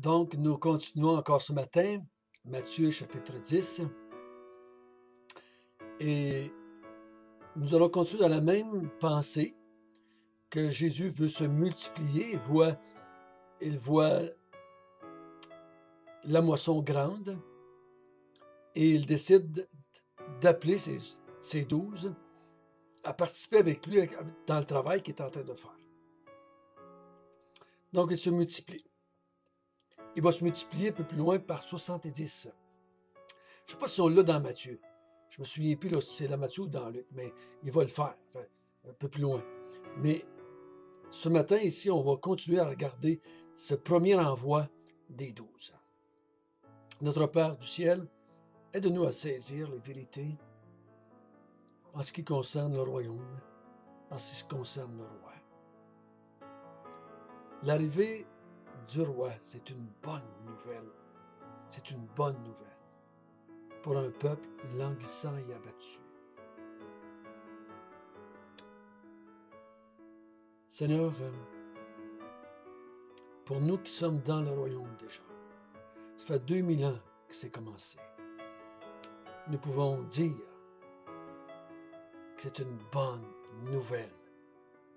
Donc, nous continuons encore ce matin, Matthieu chapitre 10, et nous allons continuer dans la même pensée que Jésus veut se multiplier, il voit la moisson grande, et il décide d'appeler ses 12 à participer avec lui dans le travail qu'il est en train de faire. Donc, il se multiplie. Il va se multiplier un peu plus loin par 70. Je ne sais pas si on l'a dans Matthieu. Je me souviens plus si c'est dans Matthieu ou dans Luc, mais il va le faire un peu plus loin. Mais ce matin, ici, on va continuer à regarder ce premier envoi des 12. Notre Père du ciel, aide-nous à saisir les vérités en ce qui concerne le royaume, en ce qui concerne le roi. L'arrivée du roi, c'est une bonne nouvelle. C'est une bonne nouvelle pour un peuple languissant et abattu. Seigneur, pour nous qui sommes dans le royaume déjà, ça fait 2000 ans que c'est commencé. Nous pouvons dire que c'est une bonne nouvelle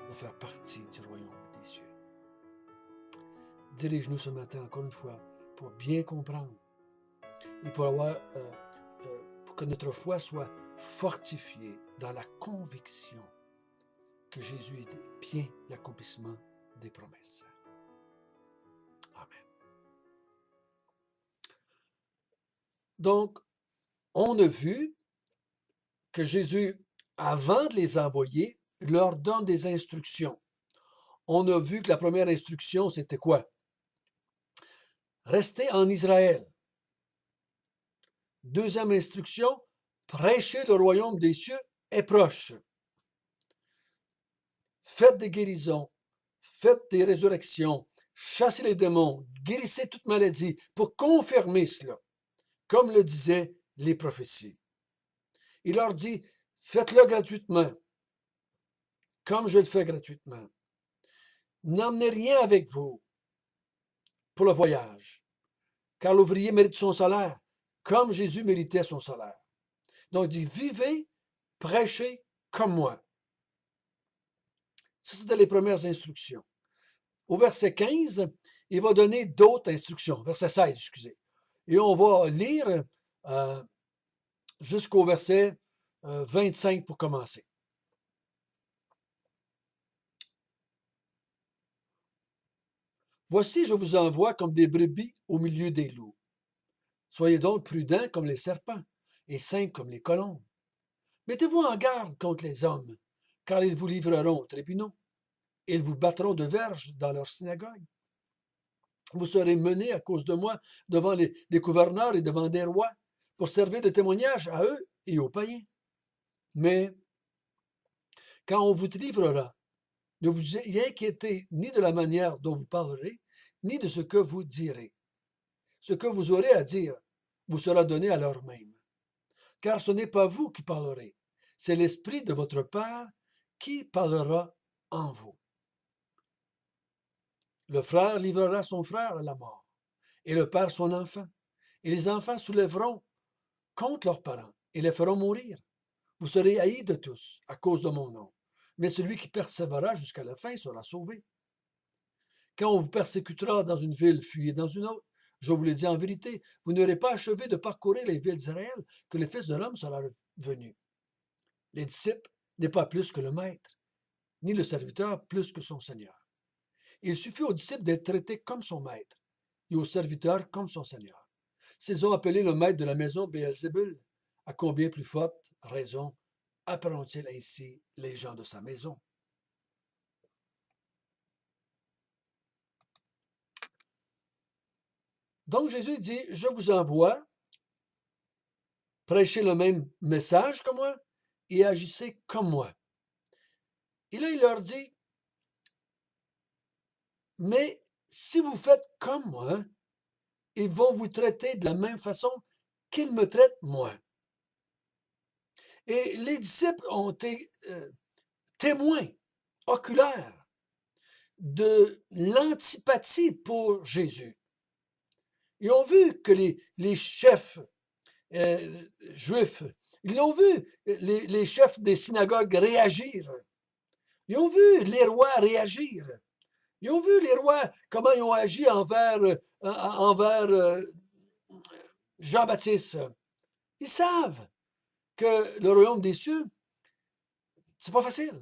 de faire partie du royaume des cieux. Dirige-nous ce matin encore une fois pour bien comprendre et pour que notre foi soit fortifiée dans la conviction que Jésus est bien l'accomplissement des promesses. Amen. Donc, on a vu que Jésus, avant de les envoyer, leur donne des instructions. On a vu que la première instruction, c'était quoi? Restez en Israël. Deuxième instruction, prêchez le royaume des cieux est proche. Faites des guérisons, faites des résurrections, chassez les démons, guérissez toute maladie pour confirmer cela, comme le disaient les prophéties. Il leur dit, faites-le gratuitement, comme je le fais gratuitement. N'emmenez rien avec vous pour le voyage, car l'ouvrier mérite son salaire, comme Jésus méritait son salaire. Donc, il dit, vivez, prêchez comme moi. Ça, c'était les premières instructions. Au verset 15, il va donner d'autres instructions. Verset 16, excusez. Et on va lire jusqu'au verset 25 pour commencer. Voici, je vous envoie comme des brebis au milieu des loups. Soyez donc prudents comme les serpents et simples comme les colombes. Mettez-vous en garde contre les hommes, car ils vous livreront aux tribunaux. Ils vous battront de verges dans leur synagogue. Vous serez menés à cause de moi devant des gouverneurs et devant des rois pour servir de témoignage à eux et aux païens. Mais quand on vous livrera, ne vous inquiétez ni de la manière dont vous parlerez, ni de ce que vous direz. Ce que vous aurez à dire vous sera donné à l'heure même. Car ce n'est pas vous qui parlerez, c'est l'Esprit de votre Père qui parlera en vous. Le frère livrera son frère à la mort, et le père son enfant. Et les enfants soulèveront contre leurs parents et les feront mourir. Vous serez haïs de tous à cause de mon nom, mais celui qui persévérera jusqu'à la fin sera sauvé. Quand on vous persécutera dans une ville, fuyez dans une autre. Je vous l'ai dit en vérité, vous n'aurez pas achevé de parcourir les villes d'Israël que le Fils de l'homme sera venu. Les disciples n'est pas plus que le maître, ni le serviteur plus que son Seigneur. Il suffit aux disciples d'être traités comme son maître et aux serviteurs comme son Seigneur. S'ils ont appelé le maître de la maison Béelzébul, à combien plus forte raison appelleront-ils ainsi les gens de sa maison? Donc Jésus dit, je vous envoie, prêchez le même message que moi et agissez comme moi. Et là, il leur dit, mais si vous faites comme moi, ils vont vous traiter de la même façon qu'ils me traitent moi. Et les disciples ont été témoins oculaires de l'antipathie pour Jésus. Ils ont vu que les chefs juifs, ils l'ont vu, les chefs des synagogues réagir. Ils ont vu les rois réagir. Ils ont vu les rois, comment ils ont agi envers Jean-Baptiste. Ils savent que le royaume des cieux, c'est pas facile.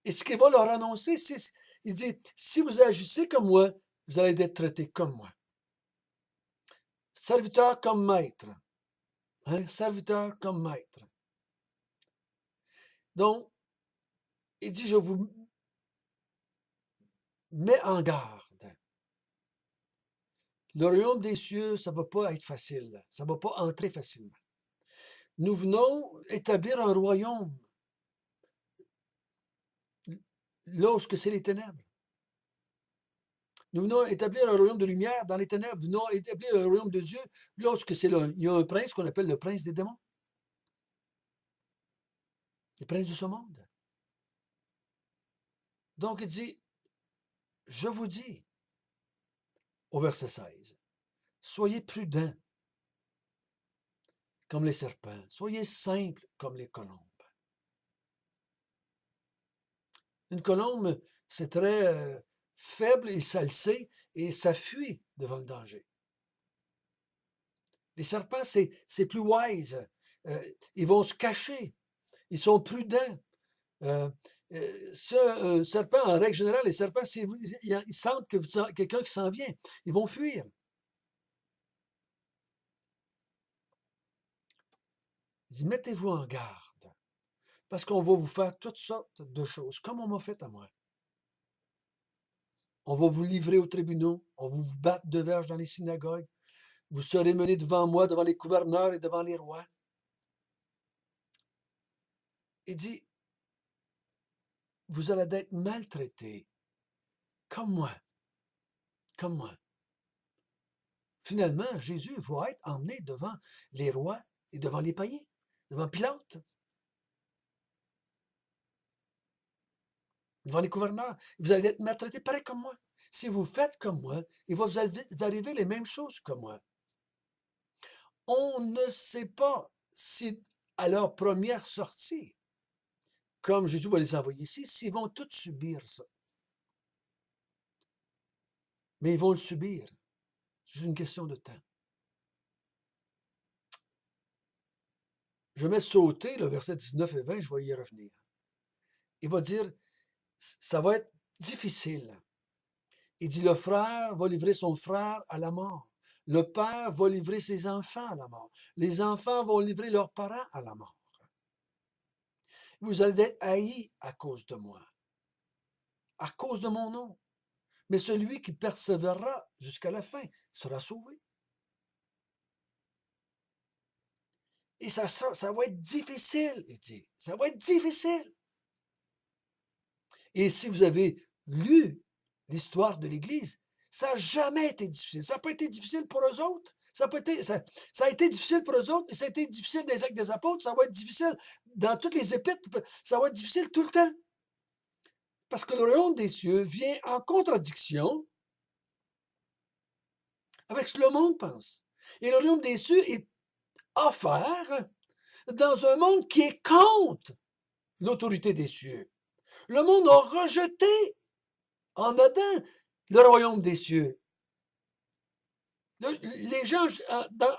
Et ce qu'il va leur annoncer, c'est, il dit, si vous agissez comme moi, vous allez être traités comme moi. Serviteur comme maître. Hein? Serviteur comme maître. Donc, il dit, je vous mets en garde. Le royaume des cieux, ça ne va pas être facile. Ça ne va pas entrer facilement. Nous venons établir un royaume là où c'est les ténèbres. Nous venons établir un royaume de lumière dans les ténèbres. Nous venons établir un royaume de Dieu lorsque il y a un prince qu'on appelle le prince des démons. Le prince de ce monde. Donc il dit, je vous dis, au verset 16, soyez prudents comme les serpents, soyez simples comme les colombes. Une colombe, c'est très faible et ça le sait, et ça fuit devant le danger. Les serpents, c'est plus wise. Ils vont se cacher. Ils sont prudents. Ce serpent, en règle générale, les serpents, ils sentent que quelqu'un qui s'en vient, ils vont fuir. Il dit, mettez-vous en garde, parce qu'on va vous faire toutes sortes de choses, comme on m'a fait à moi. On va vous livrer aux tribunaux, on va vous battre de verge dans les synagogues, vous serez menés devant moi, devant les gouverneurs et devant les rois. Il dit, vous allez être maltraités, comme moi, comme moi. Finalement, Jésus va être emmené devant les rois et devant les païens, devant Pilate, devant les gouverneurs. Vous allez être maltraités pareil comme moi. Si vous faites comme moi, il va vous arriver les mêmes choses que moi. On ne sait pas si, à leur première sortie, comme Jésus va les envoyer ici, s'ils vont tous subir ça. Mais ils vont le subir. C'est une question de temps. Je vais sauter le verset 19 et 20, je vais y revenir. Il va dire, ça va être difficile. Il dit, le frère va livrer son frère à la mort. Le père va livrer ses enfants à la mort. Les enfants vont livrer leurs parents à la mort. Vous allez être haïs à cause de moi, à cause de mon nom. Mais celui qui persévérera jusqu'à la fin sera sauvé. Et ça va être difficile, il dit. Ça va être difficile. Et si vous avez lu l'histoire de l'Église, ça n'a jamais été difficile. Ça n'a pas été difficile pour eux autres. Ça a été difficile pour eux autres, et ça a été difficile dans les Actes des Apôtres, ça va être difficile dans toutes les épîtres, ça va être difficile tout le temps. Parce que le royaume des cieux vient en contradiction avec ce que le monde pense. Et le royaume des cieux est offert dans un monde qui est contre l'autorité des cieux. Le monde a rejeté en Adam le royaume des cieux. Les gens,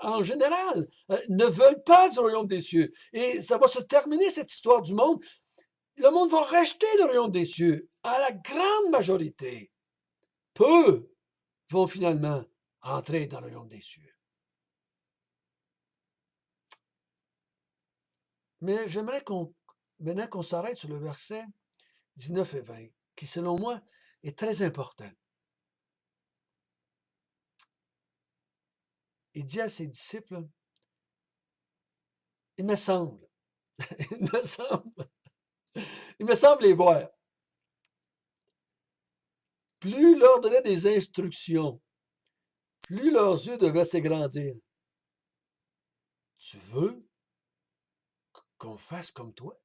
en général, ne veulent pas du royaume des cieux. Et ça va se terminer, cette histoire du monde. Le monde va rejeter le royaume des cieux à la grande majorité. Peu vont finalement entrer dans le royaume des cieux. Mais j'aimerais maintenant qu'on s'arrête sur le verset 19 et 20, qui selon moi est très important. Il dit à ses disciples, il me semble, il me semble les voir. Plus leur donnait des instructions, plus leurs yeux devaient s'agrandir. Tu veux qu'on fasse comme toi?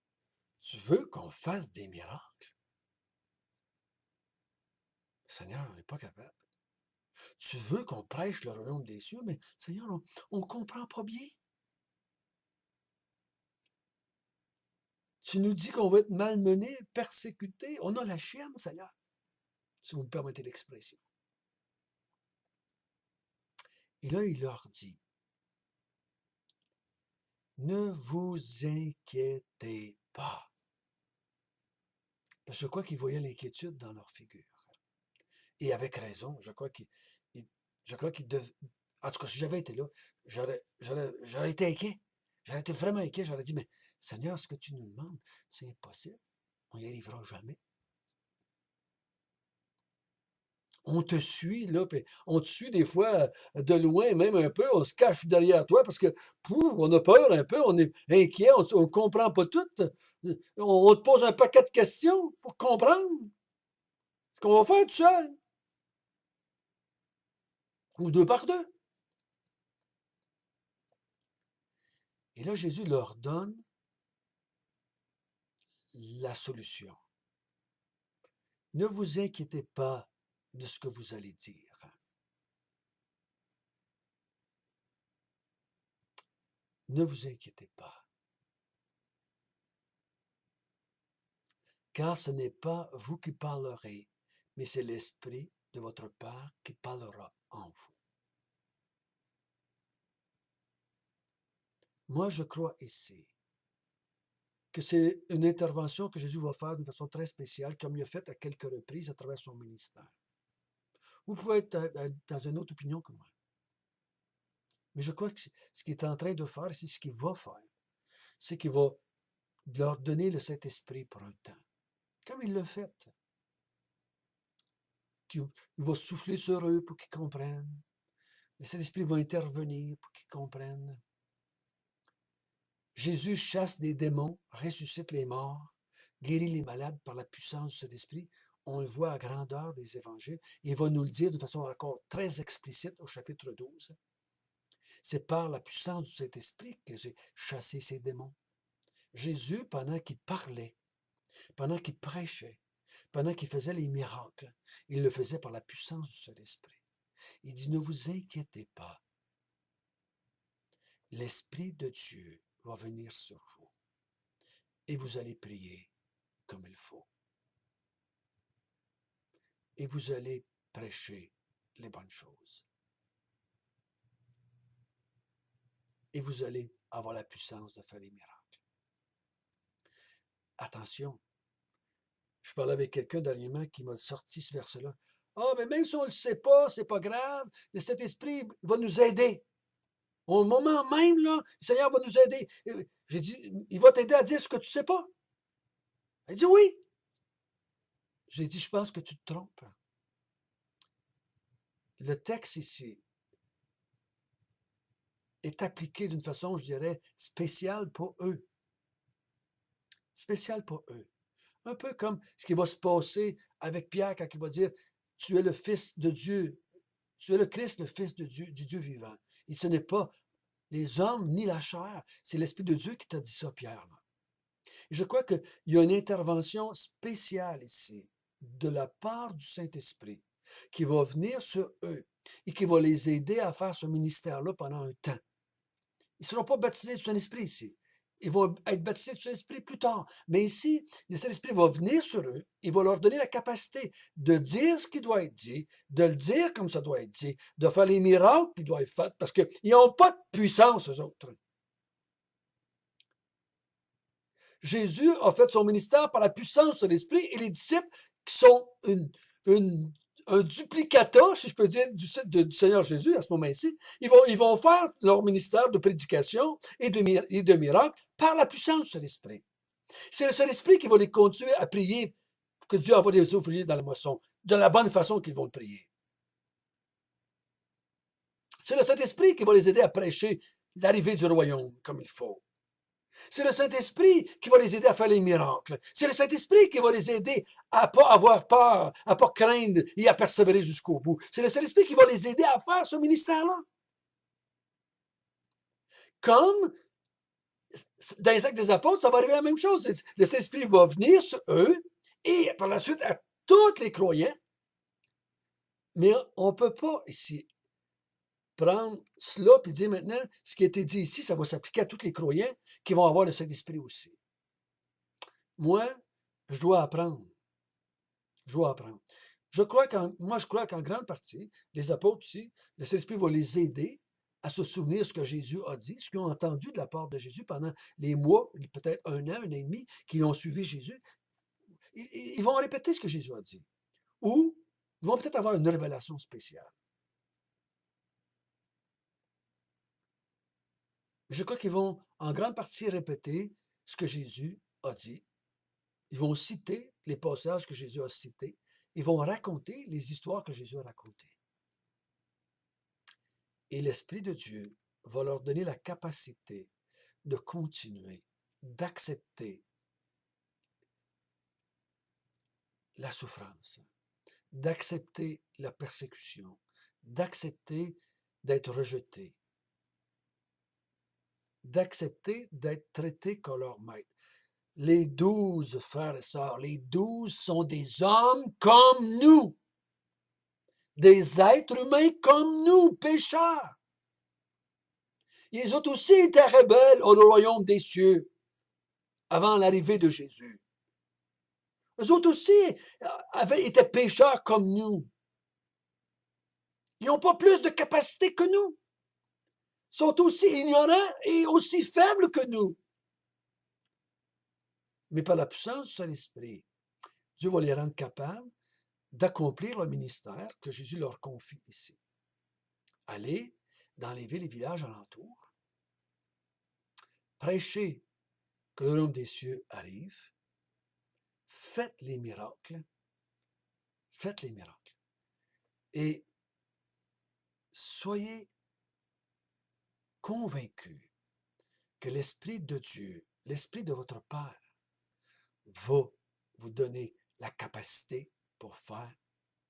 Tu veux qu'on fasse des miracles? Seigneur, on n'est pas capable. Tu veux qu'on prêche le royaume des cieux, mais Seigneur, on ne comprend pas bien. Tu nous dis qu'on va être malmené, persécuté. On a la chienne, Seigneur, si vous me permettez l'expression. Et là, il leur dit, ne vous inquiétez pas. Parce que je crois qu'ils voyaient l'inquiétude dans leur figure. Et avec raison, je crois qu'ils devaient. En tout cas, si j'avais été là, j'aurais été inquiet. J'aurais été vraiment inquiet. J'aurais dit, mais Seigneur, ce que tu nous demandes, c'est impossible. On n'y arrivera jamais. On te suit, là, puis on te suit des fois de loin, même un peu, on se cache derrière toi parce que on a peur un peu, on est inquiet, on ne comprend pas tout. On te pose un paquet de questions pour comprendre ce qu'on va faire tout seul. Ou deux par deux. Et là, Jésus leur donne la solution. Ne vous inquiétez pas de ce que vous allez dire. Ne vous inquiétez pas. Car ce n'est pas vous qui parlerez, mais c'est l'Esprit de votre Père qui parlera en vous. Moi, je crois ici que c'est une intervention que Jésus va faire d'une façon très spéciale, comme il a fait à quelques reprises à travers son ministère. Vous pouvez être dans une autre opinion que moi. Mais je crois que ce qu'il est en train de faire, c'est ce qu'il va faire. C'est qu'il va leur donner le Saint-Esprit pour un temps. Comme il l'a fait. Il va souffler sur eux pour qu'ils comprennent. Le Saint-Esprit va intervenir pour qu'ils comprennent. Jésus chasse des démons, ressuscite les morts, guérit les malades par la puissance du Saint-Esprit. On le voit à grandeur des évangiles. Et il va nous le dire de façon encore très explicite au chapitre 12. C'est par la puissance du Saint-Esprit que j'ai chassé ces démons. Jésus, pendant qu'il parlait, pendant qu'il prêchait, pendant qu'il faisait les miracles, il le faisait par la puissance du Saint-Esprit. Il dit, ne vous inquiétez pas. L'Esprit de Dieu va venir sur vous et vous allez prier comme il faut. Et vous allez prêcher les bonnes choses. Et vous allez avoir la puissance de faire les miracles. Attention, je parlais avec quelqu'un dernièrement qui m'a sorti ce verset-là. Ah, mais même si on ne le sait pas, c'est pas grave, le Saint-Esprit va nous aider. Au moment même, là, le Seigneur va nous aider. J'ai dit, il va t'aider à dire ce que tu ne sais pas. Elle dit oui. J'ai dit, je pense que tu te trompes. Le texte ici est appliqué d'une façon, je dirais, spéciale pour eux. Spéciale pour eux. Un peu comme ce qui va se passer avec Pierre quand il va dire, tu es le Fils de Dieu, tu es le Christ, le Fils de Dieu, du Dieu vivant. Et ce n'est pas les hommes ni la chair, c'est l'Esprit de Dieu qui t'a dit ça, Pierre. Et je crois qu'il y a une intervention spéciale ici, de la part du Saint-Esprit, qui va venir sur eux et qui va les aider à faire ce ministère-là pendant un temps. Ils ne seront pas baptisés du Saint-Esprit ici. Ils vont être baptisés du Saint-Esprit plus tard. Mais ici, le Saint-Esprit va venir sur eux, il va leur donner la capacité de dire ce qui doit être dit, de le dire comme ça doit être dit, de faire les miracles qui doivent être faits, parce qu'ils n'ont pas de puissance, eux autres. Jésus a fait son ministère par la puissance de l'Esprit et les disciples qui sont un duplicata, si je peux dire, du Seigneur Jésus à ce moment-ci, ils vont faire leur ministère de prédication et de miracles par la puissance de l'Esprit. C'est le Saint-Esprit qui va les conduire à prier pour que Dieu envoie des ouvriers dans la moisson, de la bonne façon qu'ils vont prier. C'est le Saint-Esprit qui va les aider à prêcher l'arrivée du royaume comme il faut. C'est le Saint-Esprit qui va les aider à faire les miracles. C'est le Saint-Esprit qui va les aider à ne pas avoir peur, à ne pas craindre et à persévérer jusqu'au bout. C'est le Saint-Esprit qui va les aider à faire ce ministère-là. Comme dans les Actes des Apôtres, ça va arriver la même chose. Le Saint-Esprit va venir sur eux et par la suite à tous les croyants. Mais on ne peut pas ici prendre cela et dire maintenant, ce qui a été dit ici, ça va s'appliquer à tous les croyants qui vont avoir le Saint-Esprit aussi. Moi, je dois apprendre. Je dois apprendre. Moi, je crois qu'en grande partie, les apôtres aussi, le Saint-Esprit va les aider à se souvenir de ce que Jésus a dit, ce qu'ils ont entendu de la part de Jésus pendant les mois, peut-être un an et demi, qui ont suivi Jésus. Ils vont répéter ce que Jésus a dit. Ou ils vont peut-être avoir une révélation spéciale. Je crois qu'ils vont en grande partie répéter ce que Jésus a dit. Ils vont citer les passages que Jésus a cités. Ils vont raconter les histoires que Jésus a racontées. Et l'Esprit de Dieu va leur donner la capacité de continuer, d'accepter la souffrance, d'accepter la persécution, d'accepter d'être rejeté, d'accepter d'être traité comme leur maître. Les 12 frères et sœurs, les 12 sont des hommes comme nous, des êtres humains comme nous, pécheurs. Ils ont aussi été rebelles au royaume des cieux avant l'arrivée de Jésus. Eux autres aussi étaient pécheurs comme nous. Ils n'ont pas plus de capacité que nous. Ils sont aussi ignorants et aussi faibles que nous. Mais par la puissance du Saint-Esprit, Dieu va les rendre capables d'accomplir le ministère que Jésus leur confie ici. Aller dans les villes et villages alentours, prêchez que le royaume des cieux arrive, faites les miracles, et soyez convaincus que l'Esprit de Dieu, l'Esprit de votre Père, va vous donner la capacité pour faire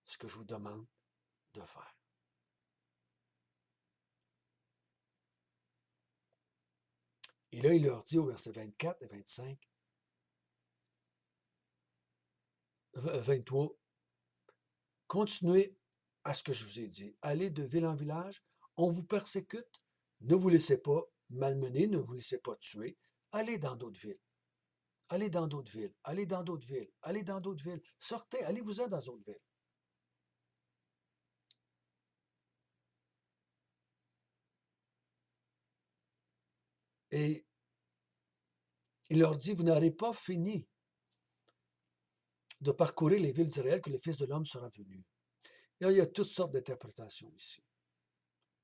ce que je vous demande de faire. Et là, il leur dit au verset 24 et 25, 23, continuez à ce que je vous ai dit. Allez de ville en village, on vous persécute, ne vous laissez pas malmener, ne vous laissez pas tuer, allez dans d'autres villes. Allez dans d'autres villes, allez dans d'autres villes, allez dans d'autres villes. Sortez, allez-vous-en dans d'autres villes. Et il leur dit, vous n'aurez pas fini de parcourir les villes d'Israël que le Fils de l'homme sera venu. Et là, il y a toutes sortes d'interprétations ici.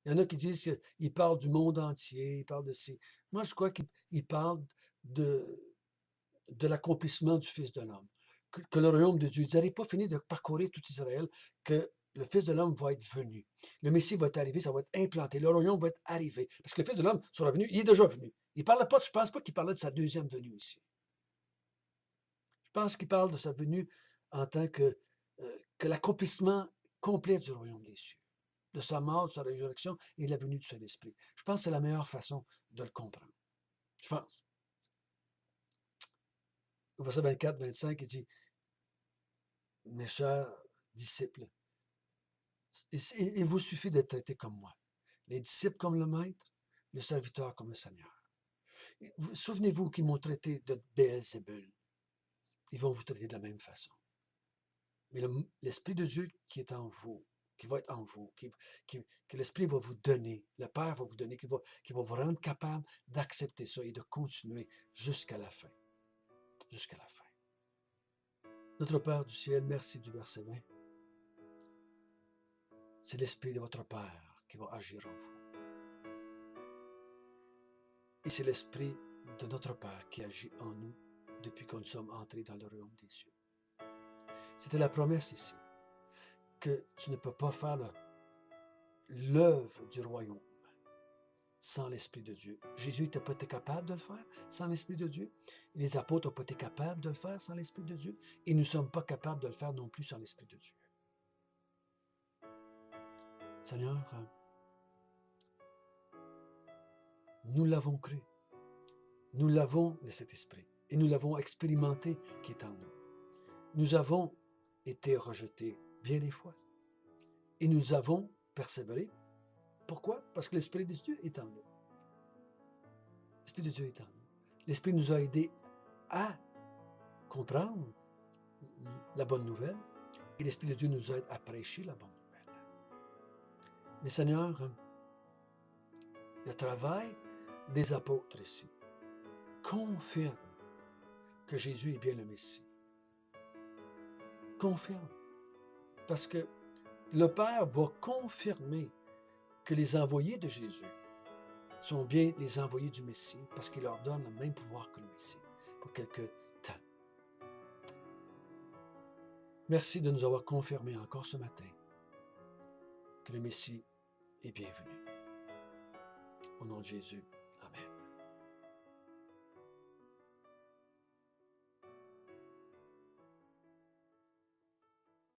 Il y en a qui disent qu'il parle du monde entier, il parle de ces... Moi, je crois qu'il parle de l'accomplissement du Fils de l'homme. Que le royaume de Dieu, ils n'auraient pas fini de parcourir tout Israël, que le Fils de l'homme va être venu. Le Messie va être arrivé, ça va être implanté. Le royaume va être arrivé. Parce que le Fils de l'homme sera venu, il est déjà venu. Il parlait pas, je ne pense pas qu'il parlait de sa deuxième venue ici. Je pense qu'il parle de sa venue en tant que l'accomplissement complet du royaume des cieux, de sa mort, de sa résurrection et de la venue du Saint-Esprit. Je pense que c'est la meilleure façon de le comprendre. Je pense. Au verset 24, 25, il dit, mes chers disciples, il vous suffit d'être traités comme moi. Les disciples comme le maître, le serviteur comme le Seigneur. Souvenez-vous qu'ils m'ont traité de Béelzébul. Ils vont vous traiter de la même façon. Mais l'Esprit de Dieu qui est en vous, qui va être en vous, que l'Esprit va vous donner, le Père va vous donner, qui va vous rendre capable d'accepter ça et de continuer jusqu'à la fin. Jusqu'à la fin. Notre Père du ciel, merci du verset 20. C'est l'Esprit de votre Père qui va agir en vous. Et c'est l'Esprit de notre Père qui agit en nous depuis que nous sommes entrés dans le royaume des cieux. C'était la promesse ici, que tu ne peux pas faire l'œuvre du royaume sans l'Esprit de Dieu. Jésus n'était pas été capable de le faire sans l'Esprit de Dieu. Les apôtres n'ont pas été capables de le faire sans l'Esprit de Dieu. Et nous ne sommes pas capables de le faire non plus sans l'Esprit de Dieu. Seigneur, nous l'avons cru. Nous l'avons, le Saint-Esprit. Et nous l'avons expérimenté qui est en nous. Nous avons été rejetés bien des fois. Et nous avons persévéré. Pourquoi? Parce que l'Esprit de Dieu est en nous. L'Esprit de Dieu est en nous. L'Esprit nous a aidés à comprendre la bonne nouvelle et l'Esprit de Dieu nous aide à prêcher la bonne nouvelle. Mais Seigneur, le travail des apôtres ici confirme que Jésus est bien le Messie. Confirme. Parce que le Père va confirmer que les envoyés de Jésus sont bien les envoyés du Messie parce qu'il leur donne le même pouvoir que le Messie pour quelque temps. Merci de nous avoir confirmé encore ce matin que le Messie est bienvenu. Au nom de Jésus.